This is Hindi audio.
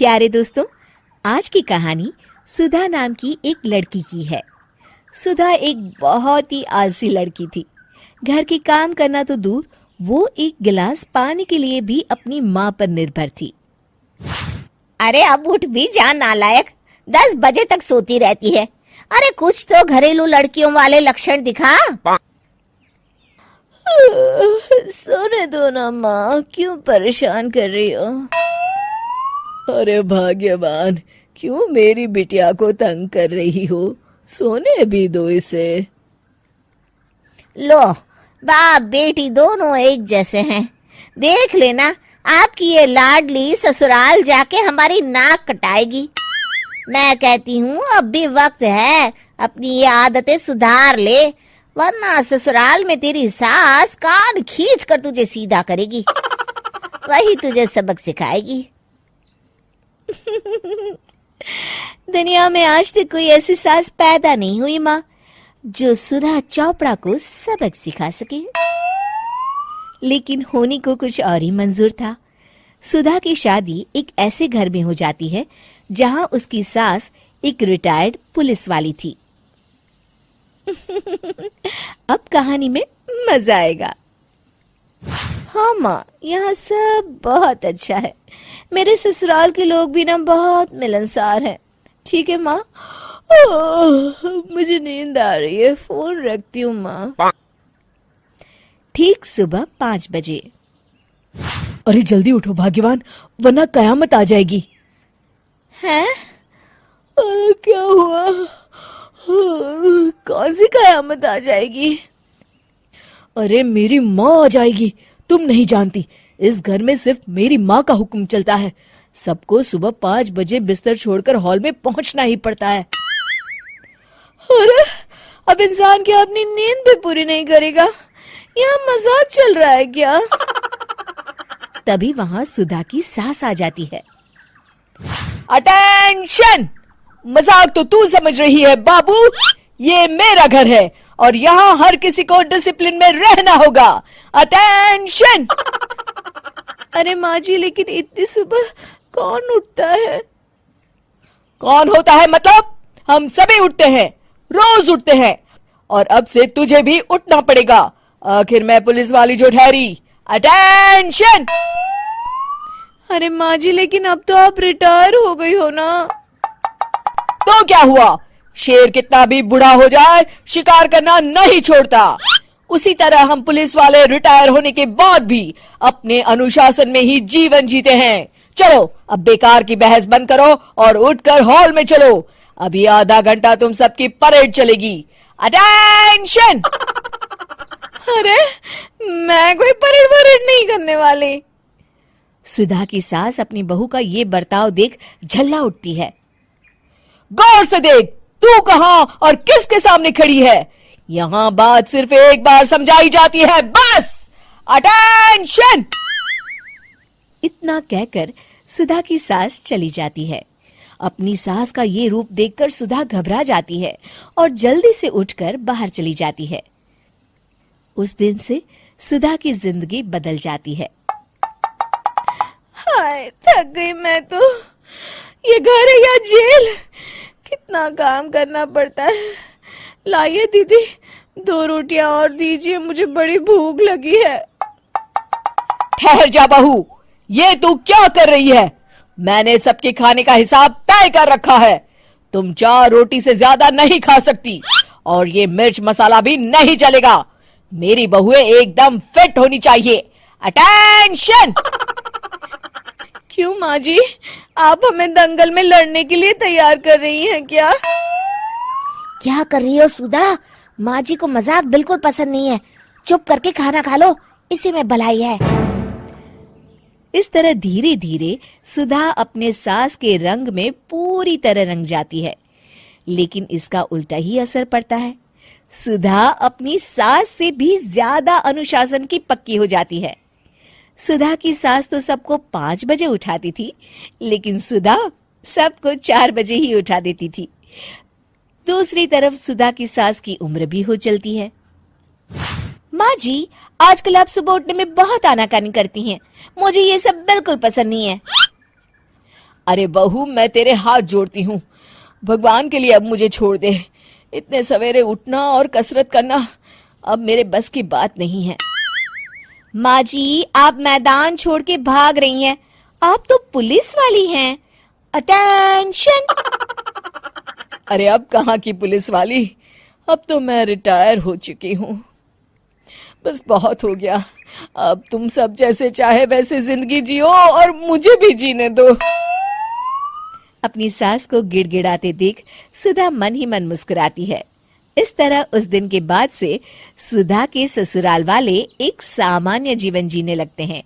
प्यारे दोस्तों, आज की कहानी सुधा नाम की एक लड़की की है। सुधा एक बहुत ही आलसी लड़की थी। घर के काम करना तो दूर, वो एक गिलास पानी के लिए भी अपनी माँ पर निर्भर थी। अरे अब उठ भी जा नालायक, 10 बजे तक सोती रहती है। अरे कुछ तो घरेलू लड़कियों वाले लक्षण दिखा। सोने दो ना माँ, क्यों परेशान कर रही हो? अरे भाग्यवान, क्यों मेरी बिटिया को तंग कर रही हो? सोने भी दो इसे। लो, बाप बेटी दोनों एक जैसे हैं। देख लेना, आपकी ये लाडली ससुराल जाके हमारी नाक कटाएगी। मैं कहती हूँ अब भी वक्त है, अपनी ये आदतें सुधार ले, वरना ससुराल में तेरी सास कान खींच कर तुझे सीधा करेगी। वही तुझे सबक सिखाएगी। दुनिया में आज तक कोई ऐसी सास पैदा नहीं हुई माँ, जो सुधा चोपड़ा को सबक सिखा सके। लेकिन होनी को कुछ और ही मंजूर था। सुधा की शादी एक ऐसे घर में हो जाती है जहां उसकी सास एक रिटायर्ड पुलिस वाली थी। अब कहानी में मजा आएगा। हाँ माँ, यहाँ सब बहुत अच्छा है। मेरे ससुराल के लोग भी ना बहुत मिलनसार हैं। ठीक है माँ, मुझे नींद आ रही है, फोन रखती हूँ माँ। ठीक सुबह 5 बजे। अरे जल्दी उठो भाग्यवान, वरना कयामत आ जाएगी। हैं? अरे क्या हुआ? कौन सी कयामत आ जाएगी? अरे मेरी माँ आ जाएगी। तुम नहीं जानती, इस घर में सिर्फ मेरी माँ का हुक्म चलता है। सबको सुबह 5 बजे बिस्तर छोड़कर हॉल में पहुंचना ही पड़ता है। अरे अब इंसान क्या अपनी नींद भी पूरी नहीं करेगा? यहाँ मजाक चल रहा है क्या? तभी वहां सुधा की सास आ जाती है। अटेंशन! मजाक तो तू समझ रही है बाबू, ये मेरा घर है और यहाँ हर किसी को डिसिप्लिन में रहना होगा। अटेंशन! अरे माँ जी, लेकिन इतनी सुबह कौन उठता है? कौन होता है मतलब? हम सभी उठते हैं, रोज उठते हैं, और अब से तुझे भी उठना पड़ेगा। आखिर मैं पुलिस वाली जो ठहरी। अटेंशन! अरे माँ जी, लेकिन अब तो आप रिटायर हो गई हो ना। तो क्या हुआ? शेर कितना भी बूढ़ा हो जाए, शिकार करना नहीं छोड़ता। उसी तरह हम पुलिस वाले रिटायर होने के बाद भी अपने अनुशासन में ही जीवन जीते हैं। चलो अब बेकार की बहस बंद करो और उठकर हॉल में चलो। अभी आधा घंटा तुम सबकी परेड चलेगी। अटेंशन! अरे मैं कोई परेड नहीं करने वाली। सुधा की सास अपनी बहू का ये बर्ताव देख झल्ला उठती है। गौर से देख, तू कहां और किसके सामने खड़ी है? यहां बात सिर्फ एक बार समझाई जाती है, बस। अटेंशन! इतना कहकर सुधा की सास चली जाती है। अपनी सास का ये रूप देखकर सुधा घबरा जाती है और जल्दी से उठकर बाहर चली जाती है। उस दिन से सुधा की जिंदगी बदल जाती है। हाय, थक गई मैं तो। ये घर है या जेल? कितना काम करना पड़ता है। लाइए दीदी, 2 रोटियां और दीजिए, मुझे बड़ी भूख लगी है। ठहर जा बहू, ये तू क्या कर रही है? मैंने सबके खाने का हिसाब तय कर रखा है। तुम 4 रोटी से ज्यादा नहीं खा सकती और ये मिर्च मसाला भी नहीं चलेगा। मेरी बहुएं एकदम फिट होनी चाहिए। अटेंशन! क्यों माँ जी, आप हमें दंगल में लड़ने के लिए तैयार कर रही हैं क्या? क्या कर रही हो सुधा? माँ जी को मजाक बिल्कुल पसंद नहीं है। चुप करके खाना खा लो, इसी में भलाई है। इस तरह धीरे धीरे सुधा अपने सास के रंग में पूरी तरह रंग जाती है, लेकिन इसका उल्टा ही असर पड़ता है। सुधा अपनी सास से भी ज्यादा अनुशासन की पक्की हो जाती है। सुधा की सास तो सबको 5 बजे उठाती थी, लेकिन सुधा सबको 4 बजे ही उठा देती थी। दूसरी तरफ सुधा की सास की उम्र भी हो चलती है। माँ जी, आजकल आप सुबह उठने में बहुत आनाकानी करती हैं। मुझे ये सब बिल्कुल पसंद नहीं है। अरे बहू, मैं तेरे हाथ जोड़ती हूँ, भगवान के लिए अब मुझे छोड़ दे। इतने सवेरे उठना और कसरत करना अब मेरे बस की बात नहीं है। माँ जी, आप मैदान छोड़ के भाग रही हैं। आप तो पुलिस वाली हैं। अटेंशन! अरे अब कहाँ की पुलिस वाली, अब तो मैं रिटायर हो चुकी हूँ। बस बहुत हो गया, अब तुम सब जैसे चाहे वैसे जिंदगी जियो और मुझे भी जीने दो। अपनी सास को गिड़गिड़ाते देख सुधा मन ही मन मुस्कुराती है। इस तरह उस दिन के बाद से सुधा के ससुराल वाले एक सामान्य जीवन जीने लगते हैं।